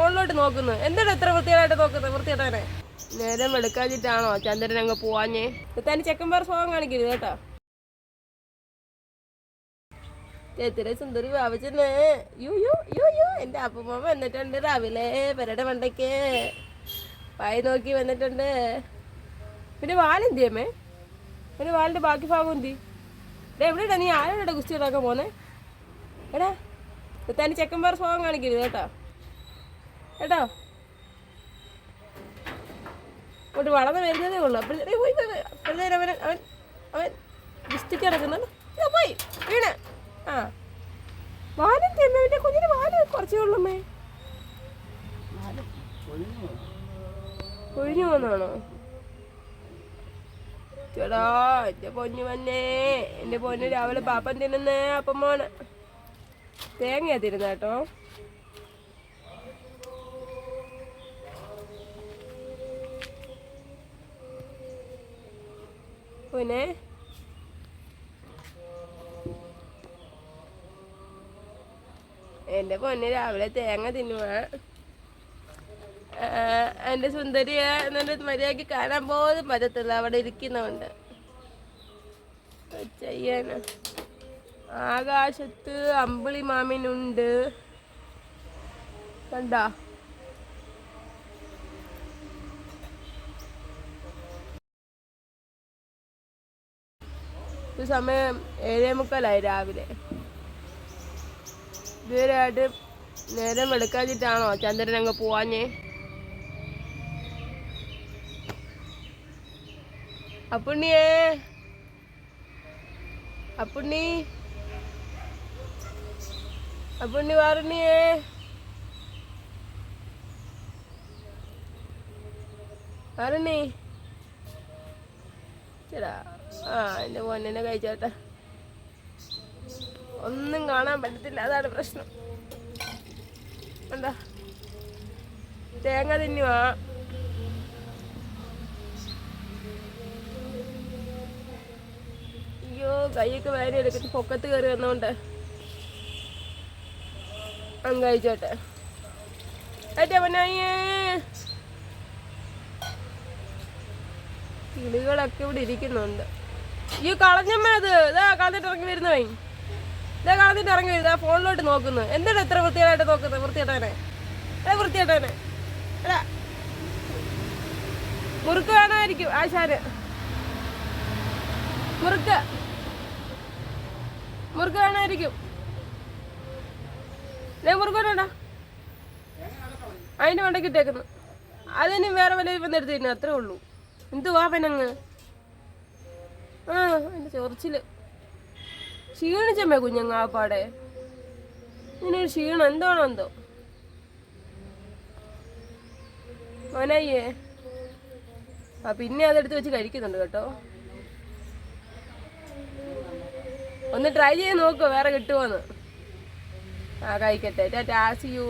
ഫോണിലോട്ട് നോക്കുന്നത്? എന്താണ് എത്ര വൃത്തിയായിട്ട് നോക്കുന്നത്? വൃത്തിയായിട്ടാണ് നേരം എടുക്കാതിട്ടാണോ ചന്ദ്രൻ അങ്ങ് പോവാഞ്ഞേ? തന്നെ ചെക്കന്മാർ സ്വഭാവം കാണിക്കരുത് കേട്ടോ. ചേത്തിരെ സുന്ദരി ബാബച്ചന് യു യു യു യു എൻ്റെ അപ്പൂമ്മ വന്നിട്ടുണ്ട് രാവിലെ പെരയുടെ മണ്ടയ്ക്ക് പായി നോക്കി വന്നിട്ടുണ്ട്. പിന്നെ വാലെന്തിയമ്മേ? പിന്നെ വാലിൻ്റെ ബാക്കി ഭാഗം എന്തി? എവിടെയാ നീ ആരോടെ ഗുസ്തി ഉണ്ടാക്കാൻ പോന്നെ? എടാ തന്നെ ചെക്കന്മാർ സ്വഭാവം കാണിക്കരുത് കേട്ടോ കേട്ടോ. അങ്ങോട്ട് വളർന്ന് വരുന്നതേ ഉള്ളൂ. അപ്പോഴത്തേനും അവൻ അവൻ അവൻ ഗുസ്തിക്ക് കിടക്കുന്നുണ്ട്. പോയി വീണ്. ആ വാലെന്തി അമ്മ? എൻ്റെ കുഞ്ഞിന് വാല് കുറച്ചേ ഉള്ളമ്മേ. ഒഴിഞ്ഞു പോന്നാണോ? ചേടാ എൻ്റെ പൊന്നു വന്നേ, എൻ്റെ പൊന്നു രാവിലെ പാപ്പൻ തിന്നുന്നേ. അപ്പം മോന് തേങ്ങയാ തിരുന്ന കേട്ടോ. പിന്നെ എൻ്റെ പൊന്ന് രാവിലെ തേങ്ങ തിന്നുക. എൻ്റെ സുന്ദരിയെ എന്നിട്ട് മര്യാദയ്ക്ക് കാണാൻ പോലും പറ്റത്തില്ല, അവിടെ ഇരിക്കുന്നതുകൊണ്ട്. ചെയ്യാന് ആകാശത്ത് അമ്പിളി മാമിനുണ്ട് കണ്ടാ. ഒരു സമയം 7:45 രാവിലെ. ഇതുവരെയായിട്ട് നേരം എടുക്കാതിട്ടാണോ ചന്ദ്രൻ അങ്ങ് പോവാഞ്ഞേ? അപ്പുണ്ണിയേ, അപ്പുണ്ണി അപ്പുണ്ണി വാറുണ്ണിയേ, വാറുണ്ണി ചേടാ. ആ എൻ്റെ പൊന്നിനെ കഴിച്ചോട്ടെ. ഒന്നും കാണാൻ പറ്റത്തില്ല, അതാണ് പ്രശ്നം. എന്താ തേങ്ങ തിന്നുവാ. അയ്യോ കൈയൊക്കെ വേദന എടുത്തിട്ട് പൊക്കത്ത് കയറി വന്നോണ്ട് അങ്ങ് കഴിച്ചോട്ടെ. ഏറ്റ പൊന്നായേ, കിളികളൊക്കെ ഇവിടെ ഇരിക്കുന്നുണ്ട്. ഈ കളഞ്ഞമ്മ അത് ഇതാ കളഞ്ഞിട്ട് ഇറങ്ങി വരുന്നവേ, ഇതാ കളഞ്ഞിട്ട് ഇറങ്ങി വരുന്നത്. ആ ഫോണിലോട്ട് നോക്കുന്നത്. എന്താണ് എത്ര വൃത്തിയായിട്ട് നോക്കുന്നത്? വൃത്തിയായിട്ടാണ് വൃത്തിയായിട്ടാണ്. അല്ല മുറുക്ക് വേണമായിരിക്കും ആശാന്. മുറുക്ക് മുറുക്ക് വേണമായിരിക്കും. മുറുക്ക് വേണോടാ, അതിൻ്റെ മണ്ടയ്ക്ക് ഇട്ടേക്കുന്നു. അതിന് വേറെ വല്ല വന്നെടുത്ത് തന്നെ അത്രേ ഉള്ളൂ. എന്തുവാ പെനങ്ങ്? ആ എൻ്റെ ചൊറിച്ചില് ക്ഷീണിച്ചമ്മേ കുഞ്ഞങ്ങ. ആ പാടെ ഇങ്ങനൊരു ക്ഷീണം എന്താണോ എന്തോ. മോനായിയേ, ആ പിന്നെ അതെടുത്ത് വെച്ച് കഴിക്കുന്നുണ്ട് കേട്ടോ. ഒന്ന് ട്രൈ ചെയ്ത് നോക്കോ വേറെ കിട്ടുമോന്ന്. ആ കഴിക്കട്ടെ. Tata, see U.